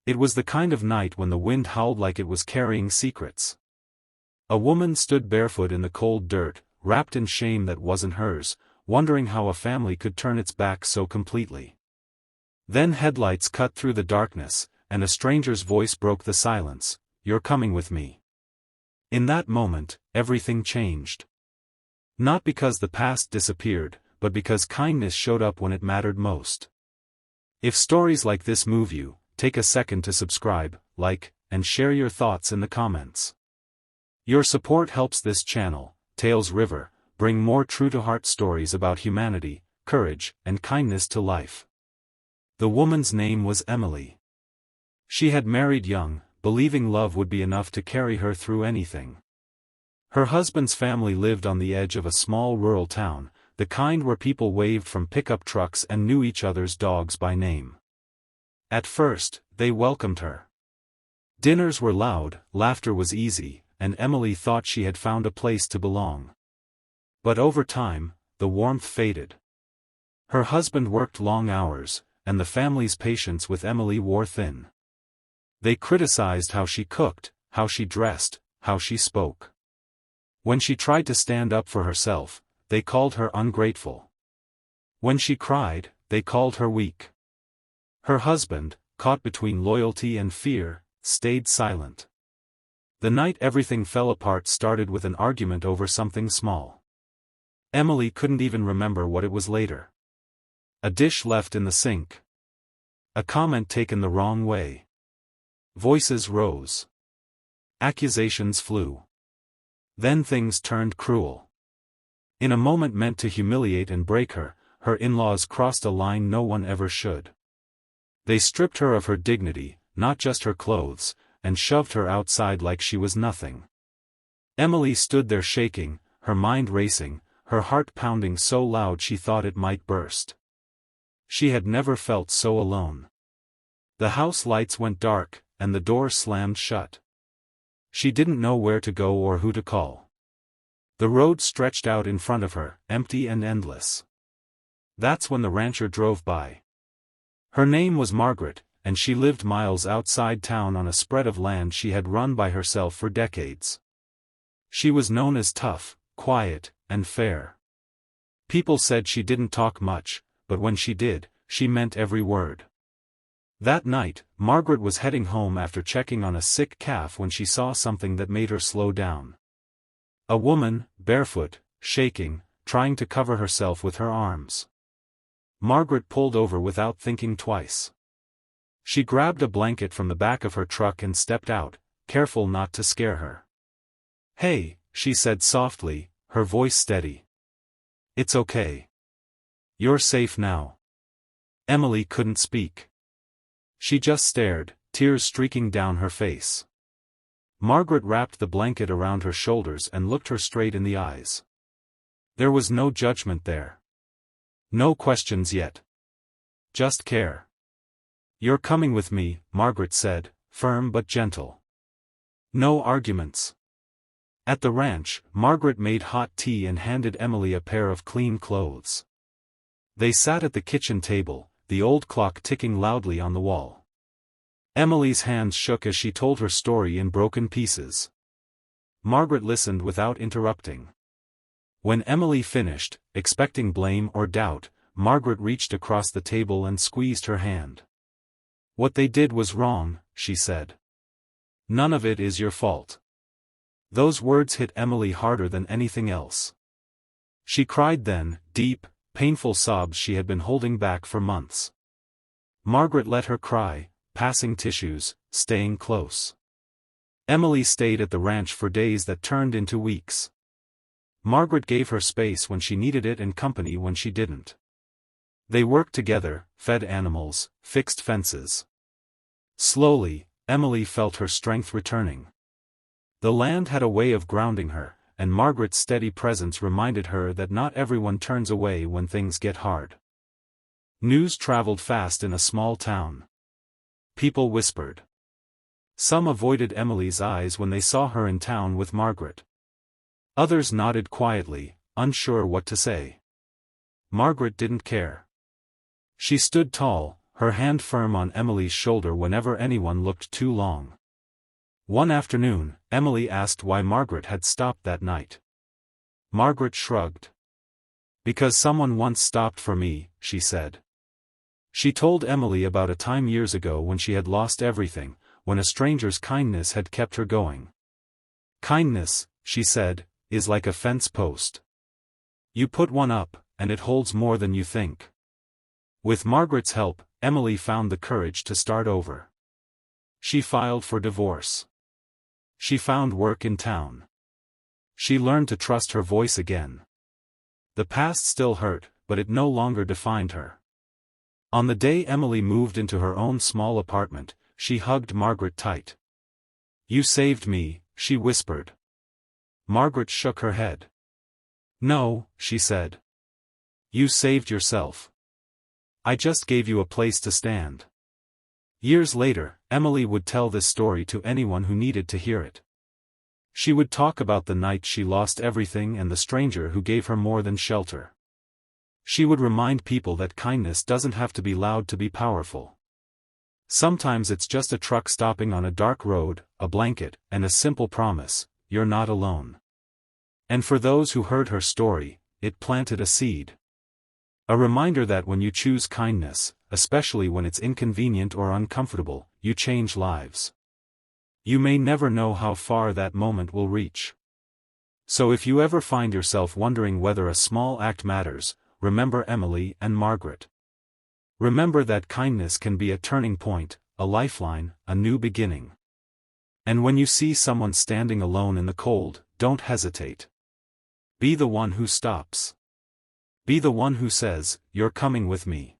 It was the kind of night when the wind howled like it was carrying secrets. A woman stood barefoot in the cold dirt, wrapped in shame that wasn't hers, wondering how a family could turn its back so completely. Then headlights cut through the darkness, and a stranger's voice broke the silence. "You're coming with me." In that moment, everything changed. Not because the past disappeared, but because kindness showed up when it mattered most. If stories like this move you, take a second to subscribe, like, and share your thoughts in the comments. Your support helps this channel, Tales River, bring more true-to-heart stories about humanity, courage, and kindness to life. The woman's name was Emily. She had married young, believing love would be enough to carry her through anything. Her husband's family lived on the edge of a small rural town, the kind where people waved from pickup trucks and knew each other's dogs by name. At first, they welcomed her. Dinners were loud, laughter was easy, and Emily thought she had found a place to belong. But over time, the warmth faded. Her husband worked long hours, and the family's patience with Emily wore thin. They criticized how she cooked, how she dressed, how she spoke. When she tried to stand up for herself, they called her ungrateful. When she cried, they called her weak. Her husband, caught between loyalty and fear, stayed silent. The night everything fell apart started with an argument over something small. Emily couldn't even remember what it was later. A dish left in the sink. A comment taken the wrong way. Voices rose. Accusations flew. Then things turned cruel. In a moment meant to humiliate and break her, her in-laws crossed a line no one ever should. They stripped her of her dignity, not just her clothes, and shoved her outside like she was nothing. Emily stood there shaking, her mind racing, her heart pounding so loud she thought it might burst. She had never felt so alone. The house lights went dark, and the door slammed shut. She didn't know where to go or who to call. The road stretched out in front of her, empty and endless. That's when the rancher drove by. Her name was Margaret, and she lived miles outside town on a spread of land she had run by herself for decades. She was known as tough, quiet, and fair. People said she didn't talk much, but when she did, she meant every word. That night, Margaret was heading home after checking on a sick calf when she saw something that made her slow down. A woman, barefoot, shaking, trying to cover herself with her arms. Margaret pulled over without thinking twice. She grabbed a blanket from the back of her truck and stepped out, careful not to scare her. "Hey," she said softly, her voice steady. "It's okay. You're safe now." Emily couldn't speak. She just stared, tears streaking down her face. Margaret wrapped the blanket around her shoulders and looked her straight in the eyes. There was no judgment there. No questions yet. Just care. "You're coming with me," Margaret said, firm but gentle. No arguments. At the ranch, Margaret made hot tea and handed Emily a pair of clean clothes. They sat at the kitchen table, the old clock ticking loudly on the wall. Emily's hands shook as she told her story in broken pieces. Margaret listened without interrupting. When Emily finished, expecting blame or doubt, Margaret reached across the table and squeezed her hand. "What they did was wrong," she said. "None of it is your fault." Those words hit Emily harder than anything else. She cried then, deep, painful sobs she had been holding back for months. Margaret let her cry, passing tissues, staying close. Emily stayed at the ranch for days that turned into weeks. Margaret gave her space when she needed it and company when she didn't. They worked together, fed animals, fixed fences. Slowly, Emily felt her strength returning. The land had a way of grounding her, and Margaret's steady presence reminded her that not everyone turns away when things get hard. News traveled fast in a small town. People whispered. Some avoided Emily's eyes when they saw her in town with Margaret. Others nodded quietly, unsure what to say. Margaret didn't care. She stood tall, her hand firm on Emily's shoulder whenever anyone looked too long. One afternoon, Emily asked why Margaret had stopped that night. Margaret shrugged. "Because someone once stopped for me," she said. She told Emily about a time years ago when she had lost everything, when a stranger's kindness had kept her going. "Kindness," she said, "is like a fence post. You put one up, and it holds more than you think." With Margaret's help, Emily found the courage to start over. She filed for divorce. She found work in town. She learned to trust her voice again. The past still hurt, but it no longer defined her. On the day Emily moved into her own small apartment, she hugged Margaret tight. "You saved me," she whispered. Margaret shook her head. "No," she said. "You saved yourself. I just gave you a place to stand." Years later, Emily would tell this story to anyone who needed to hear it. She would talk about the night she lost everything and the stranger who gave her more than shelter. She would remind people that kindness doesn't have to be loud to be powerful. Sometimes it's just a truck stopping on a dark road, a blanket, and a simple promise, "You're not alone." And for those who heard her story, it planted a seed. A reminder that when you choose kindness, especially when it's inconvenient or uncomfortable, you change lives. You may never know how far that moment will reach. So if you ever find yourself wondering whether a small act matters, remember Emily and Margaret. Remember that kindness can be a turning point, a lifeline, a new beginning. And when you see someone standing alone in the cold, don't hesitate. Be the one who stops. Be the one who says, "You're coming with me."